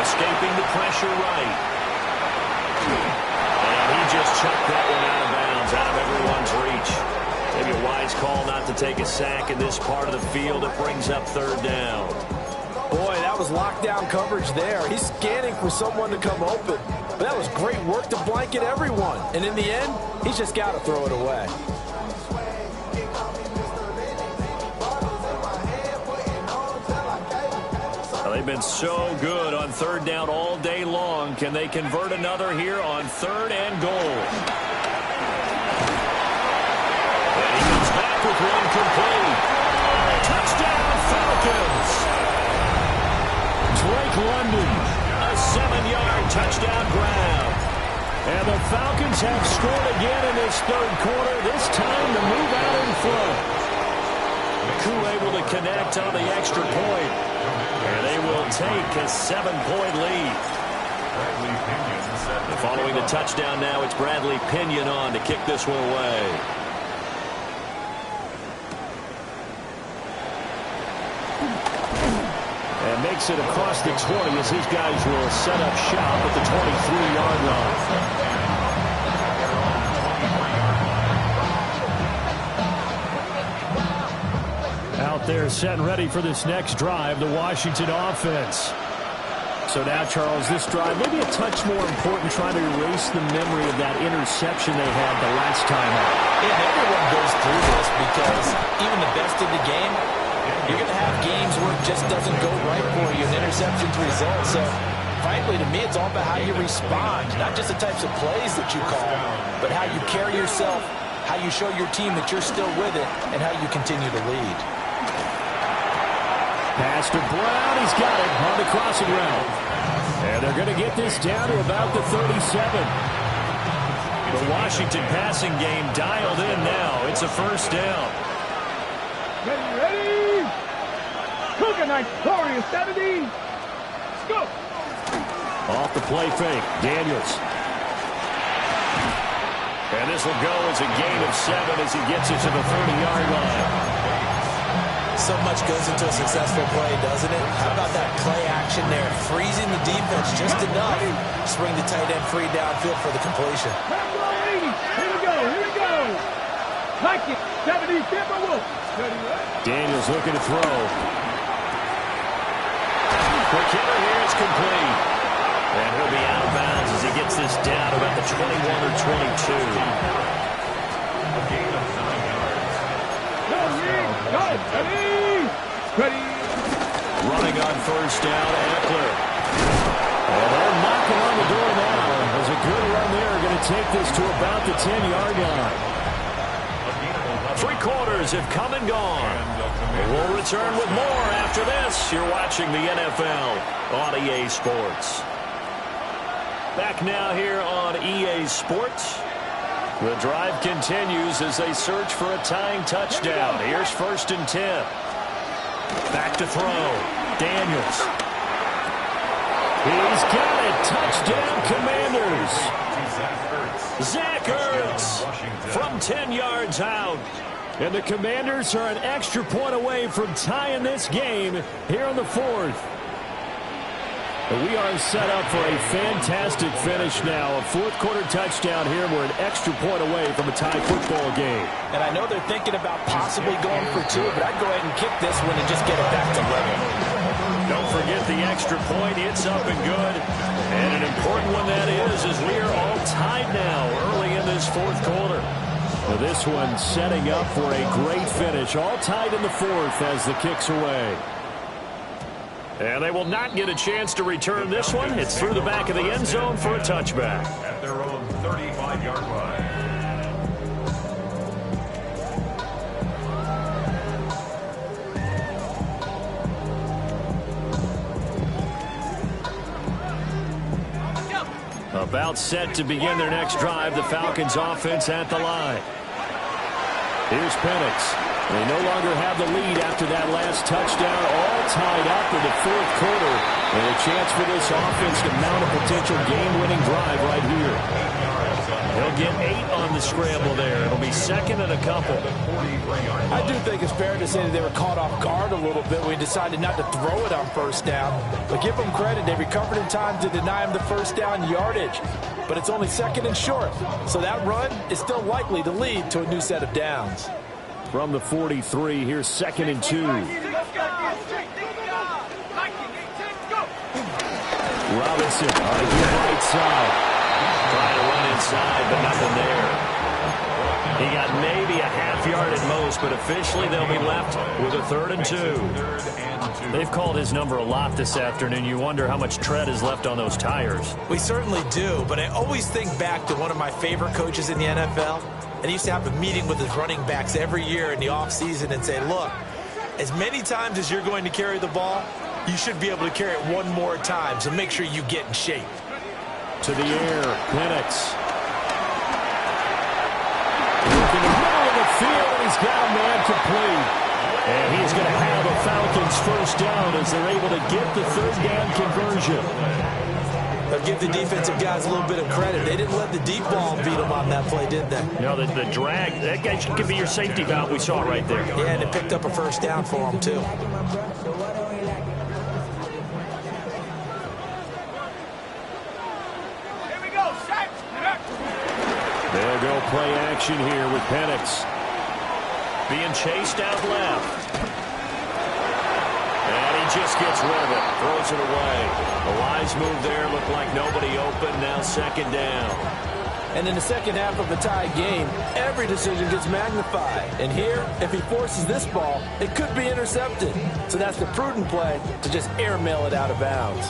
Escaping the pressure right. And he just chucked that one out of bounds, out of everyone's reach. Maybe a wise call not to take a sack in this part of the field. It brings up third down. Boy, that was lockdown coverage there. He's scanning for someone to come open. But that was great work to blanket everyone. And in the end, he's just got to throw it away. Well, they've been so good on third down all day long. Can they convert another here on third and goal? With one complete. Touchdown, Falcons. Drake London. A 7-yard touchdown grab. And the Falcons have scored again in this third quarter. This time to move out in front. Coup able to connect on the extra point. And they will take a 7-point lead. Following the touchdown now, it's Bradley Pinion on to kick this one away. Makes it across the 20 as his guys will set up shop at the 23-yard line. Out there set and ready for this next drive, the Washington offense. So now, Charles, this drive maybe a touch more important, trying to erase the memory of that interception they had the last time out. Yeah, everyone goes through this because even the best in the game, you're going to have games where it just doesn't go right for you, and interceptions result. So, frankly, to me, it's all about how you respond, not just the types of plays that you call, but how you carry yourself, how you show your team that you're still with it, and how you continue to lead. Pass to Brown. He's got it on the crossing route. And they're going to get this down to about the 37. The Washington passing game dialed in now. It's a first down. Ready? Cougar night, glorious 70. Let's go. Off the play fake, Daniels. And this will go as a gain of 7 as he gets it to the 30-yard line. So much goes into a successful play, doesn't it? How about that play action there? Freezing the defense just enough to bring the tight end free downfield for the completion. Here we go. Like it, 70, Timberwolves. Daniels looking to throw. Quick hitter here, it's complete. And he'll be out of bounds as he gets this down about the 21 or 22. A gain of 9 yards. Ready. Running on first down, Eckler. And they're knocking on the door now. There's a good run there. Going to take this to about the 10-yard line. 3 quarters have come and gone. We'll return with more after this. You're watching the NFL on EA Sports. Back now here on EA Sports. The drive continues as they search for a tying touchdown. Here's 1st and 10. Back to throw. Daniels. He's got it. Touchdown, Commanders. Zach Ertz from 10 yards out. And the Commanders are an extra point away from tying this game here in the 4th. We are set up for a fantastic finish now. A 4th quarter touchdown here. We're an extra point away from a tie football game. And I know they're thinking about possibly going for 2, but I'd go ahead and kick this one and just get it back to level. Don't forget the extra point. It's up and good. And an important one that is, as we are all tied now early in this 4th quarter. Well, this one setting up for a great finish. All tied in the 4th as the kick's away. And they will not get a chance to return this one. It's through the back of the end zone for a touchback. At their own 35-yard line. About set to begin their next drive. The Falcons offense at the line. Here's Penix. They no longer have the lead after that last touchdown, all tied up in the 4th quarter. And a chance for this offense to mount a potential game-winning drive right here. He'll get 8 on the scramble there. It'll be 2nd and a couple. I do think it's fair to say that they were caught off guard a little bit when we decided not to throw it on 1st down. But give them credit. They recovered in time to deny him the 1st down yardage. But it's only 2nd and short. So that run is still likely to lead to a new set of downs. From the 43, here's 2nd and 2. Robinson on the right side. Trying to run inside, but nothing there. He got maybe a half yard at most, but officially they'll be left with a 3rd and 2. They've called his number a lot this afternoon. You wonder how much tread is left on those tires. We certainly do, but I always think back to one of my favorite coaches in the NFL. And he used to have a meeting with his running backs every year in the offseason and say, look, as many times as you're going to carry the ball, you should be able to carry it one more time, so make sure you get in shape. To the air, Penix. Look in the middle of the field, and he's got a man complete. And he's going to have a Falcons 1st down as they're able to get the 3rd down conversion. They'll give the defensive guys a little bit of credit. They didn't let the deep ball beat them on that play, did they? No, the drag, that guy could be your safety valve. We saw it right there. Yeah, and it picked up a 1st down for them, too. Here we go, set. They'll go play action here with Penix. Being chased out left. And he just gets rid of it. Throws it away. A wise move there. Looked like nobody open. Now 2nd down. And in the second half of a tie game, every decision gets magnified. And here, if he forces this ball, it could be intercepted. So that's the prudent play to just airmail it out of bounds.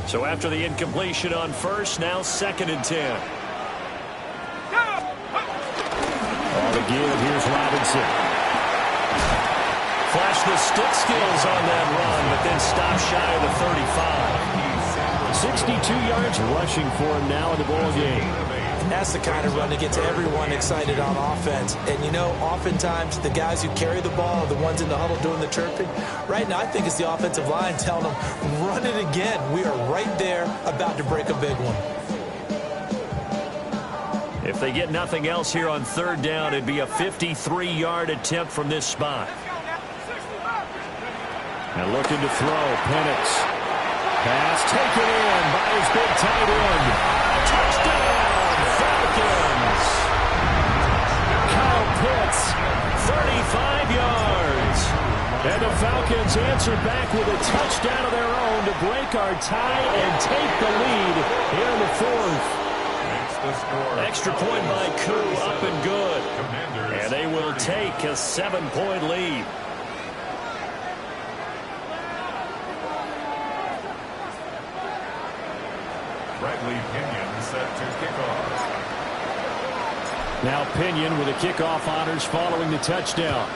So after the incompletion on 1st, now 2nd and 10. All to give. Here's Robinson. Flash the stick skills on that run, but then stop shy of the 35. 62 yards rushing for him now in the ball game. That's the kind of run that gets everyone excited on offense. And, you know, oftentimes the guys who carry the ball are the ones in the huddle doing the chirping. Right now, I think it's the offensive line telling them, run it again. We are right there about to break a big one. If they get nothing else here on 3rd down, it'd be a 53-yard attempt from this spot. And looking to throw, Penix. Pass taken in by his big tight end. Touchdown, Falcons! Kyle Pitts, 35 yards. And the Falcons answer back with a touchdown of their own to break our tie and take the lead here in the 4th. Extra point by Koo, up and good. And they will take a 7-point lead. Bradley Pinion set to kick off. Now Pinion with the kickoff honors following the touchdown.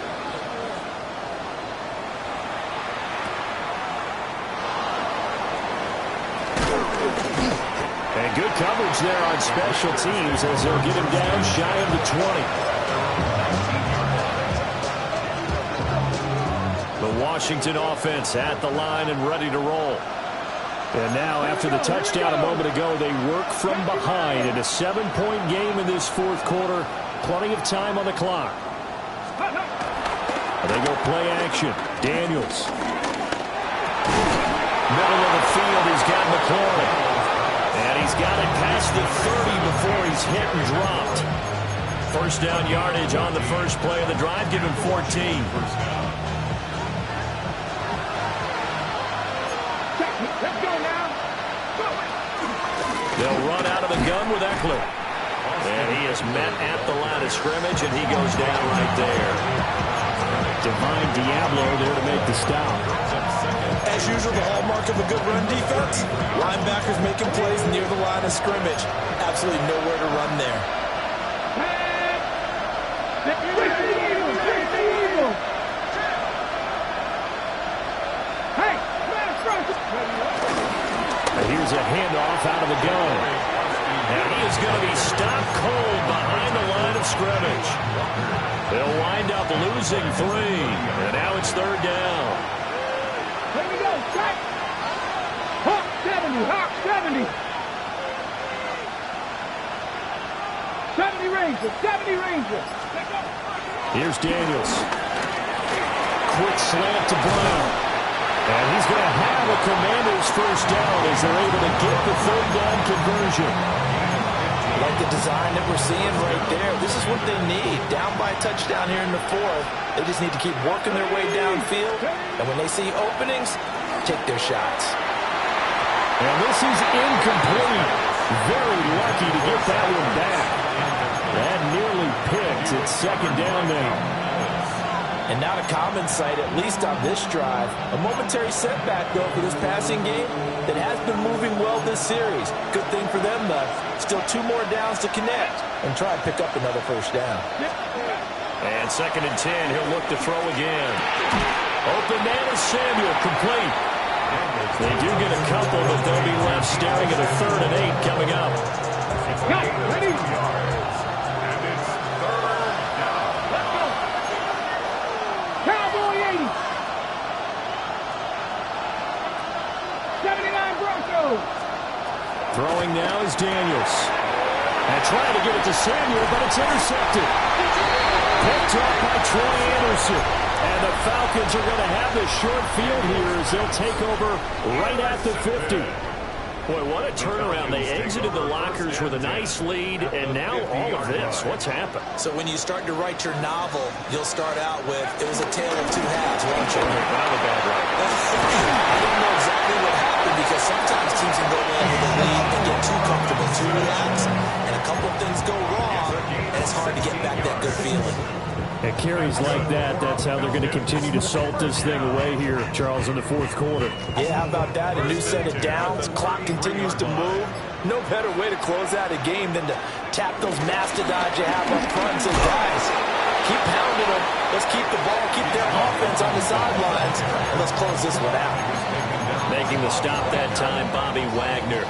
And Good coverage there on special teams as they'll get him down shy of the 20. The Washington offense at the line and ready to roll. And now, after the touchdown a moment ago, they work from behind in a 7-point game in this fourth quarter. Plenty of time on the clock. They go play action. Daniels. Middle of the field, he's got McLaurin. And he's got it past the 30 before he's hit and dropped. First down yardage on the first play of the drive. Give him 14. Let's go now. They'll run out of the gun with Eckler. And he is met at the line of scrimmage, and he goes down right there. Divine Diablo there to make the stop. As usual, the hallmark of a good run defense, linebackers making plays near the line of scrimmage. Absolutely nowhere to run there. Here's a handoff out of the gun. And he is going to be stopped cold behind the line of scrimmage. They'll wind up losing 3. And now it's third down. Here we go, check. Hawk 70, Hawk 70. 70 Ranger, 70 Ranger. Here's Daniels. Quick slant to Brown. And he's going to have a Commanders first down as they're able to get the third down conversion. Like the design that we're seeing right there. This is what they need. Down by a touchdown here in the fourth. They just need to keep working their way downfield. And when they see openings, take their shots. And this is incomplete. Very lucky to get that one back. That nearly picked. It's second down now. And not a common sight, at least on this drive. A momentary setback, though, for this passing game that has been moving well this series. Good thing for them, though. Still 2 more downs to connect and try and pick up another first down. And second and 10, he'll look to throw again. Open man is Samuel, complete. They do get a couple, but they'll be left staring at a 3rd and 8 coming up. Ready? Cowboy 80. 79 Broncos. Throwing now is Daniels. And trying to get it to Samuel, but it's intercepted. Picked off by Troy Anderson. And the Falcons are going to have the short field here as they'll take over right at the 50. Boy, what a turnaround. They exited the lockers with a nice lead, and now all of this. What's happened? So when you start to write your novel, you'll start out with, it was a tale of 2 halves, won't you? But I'm a bad writer. I don't know exactly what happened because sometimes teams can go in with a lead and get too comfortable, too relaxed, and a couple of things go wrong, and it's hard to get back that good feeling. At carries like that, that's how they're going to continue to salt this thing away here, Charles, in the fourth quarter. Yeah, how about that? A new set of downs. Clock continues to move. No better way to close out a game than to tap those mastodons you have up front and say, guys, keep pounding them. Let's keep the ball, keep their offense on the sidelines, and let's close this one out. Making the stop that time, Bobby Wagner.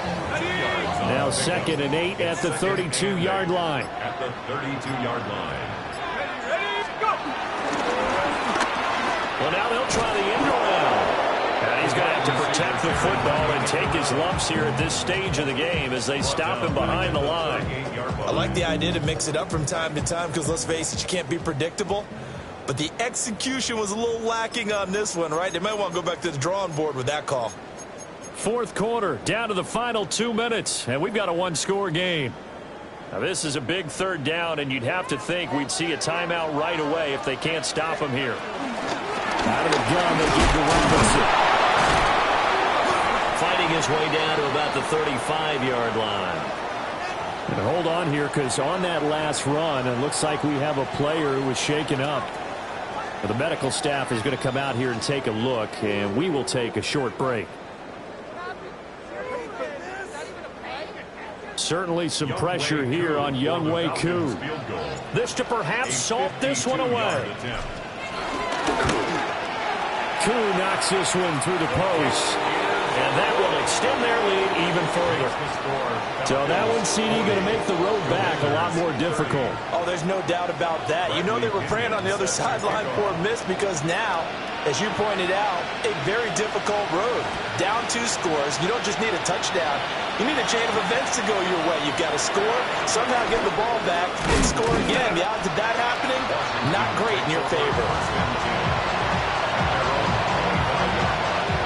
Now 2nd and 8 at the 32-yard line. At the 32-yard line. Well, now they'll try the end around. And he's going to have to protect the football and take his lumps here at this stage of the game as they stop him behind the line. I like the idea to mix it up from time to time because, let's face it, you can't be predictable. But the execution was a little lacking on this one, right? They might want to go back to the drawing board with that call. Fourth quarter, down to the final 2 minutes, and we've got a 1-score game. Now, this is a big third down, and you'd have to think we'd see a timeout right away if they can't stop him here. Out of the gun, they give to Robinson. Fighting his way down to about the 35-yard line. And hold on here, because on that last run, it looks like we have a player who was shaken up. But the medical staff is going to come out here and take a look, and we will take a short break. Certainly some pressure here on Younghoe Koo. This to perhaps salt this one away. Koo knocks this one through the post. And that will extend their lead even further. So that one, CD, going to make the road back a lot more difficult. Oh, there's no doubt about that. You know they were praying on the other sideline for a miss because now, as you pointed out, a very difficult road. Down 2 scores. You don't just need a touchdown. You need a chain of events to go your way. You've got to score, somehow get the ball back, and score again. The odds of that happening, not great in your favor.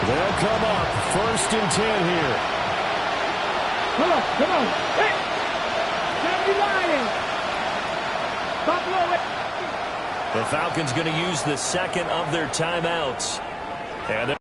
They'll come up. 1st and 10 here. Come on. Hey! 70 Lions! Buffalo! The Falcons going to use the second of their timeouts. And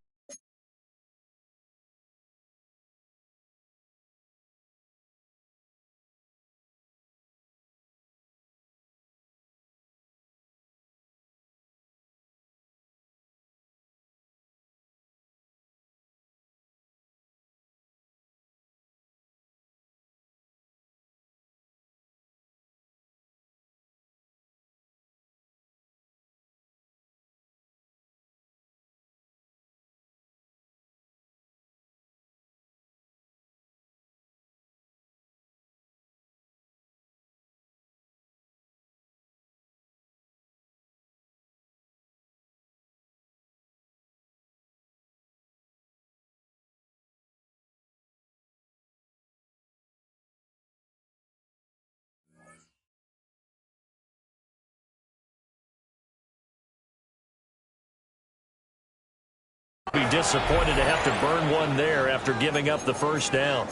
be disappointed to have to burn one there after giving up the first down.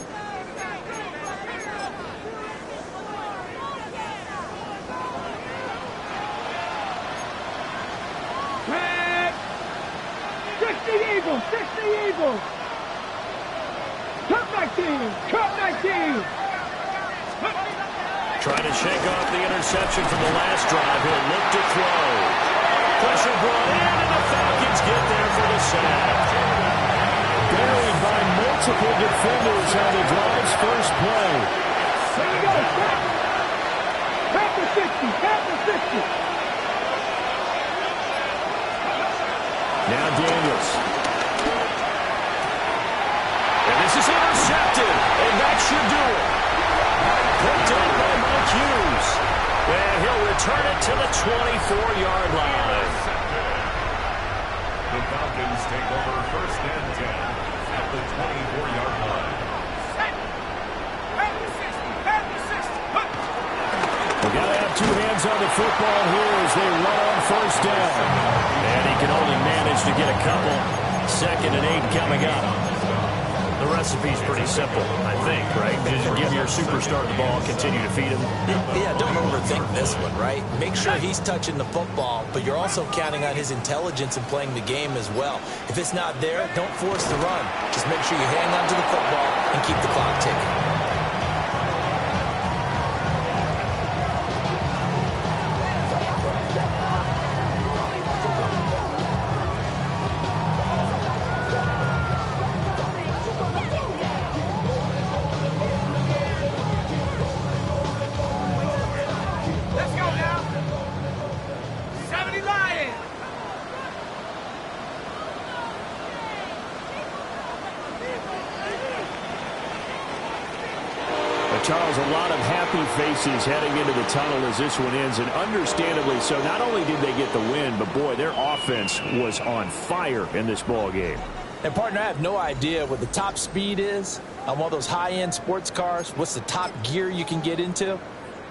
Fix the Eagles! Cut 19! Trying to shake off the interception from the last drive. He'll look to throw. Pressure brought in, and the Falcons get there for the sack. Buried by multiple defenders on the drive's first play. There we go. Back to 60. Now Daniels. And this is intercepted, and that should do it. Picked up by Mike Hughes. And he'll return it to the 24-yard line. The Falcons take over 1st and 10 at the 24-yard line. Back to 60. We've got to have 2 hands on the football here as they run on 1st down. And he can only manage to get a couple. 2nd and 8 coming up. The recipe's pretty simple, I think, right? Just give your superstar the ball, continue to feed him. Yeah, don't overthink this one, right? Make sure he's touching the football, but you're also counting on his intelligence in playing the game as well. If it's not there, don't force the run. Just make sure you hang on to the football and keep the clock ticking. Charles, a lot of happy faces heading into the tunnel as this one ends, and understandably so. Not only did they get the win, but, boy, their offense was on fire in this ball game. And, partner, I have no idea what the top speed is on one of those high-end sports cars. What's the top gear you can get into?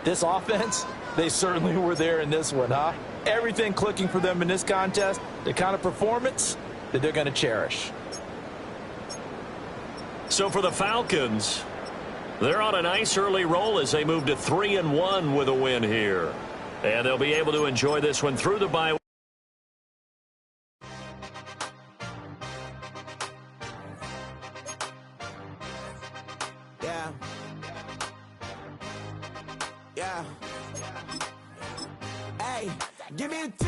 This offense, they certainly were there in this one, huh? Everything clicking for them in this contest, the kind of performance that they're going to cherish. So for the Falcons, they're on a nice early roll as they move to 3-1 with a win here. And they'll be able to enjoy this one through the bye. Yeah. Hey, give me a 2.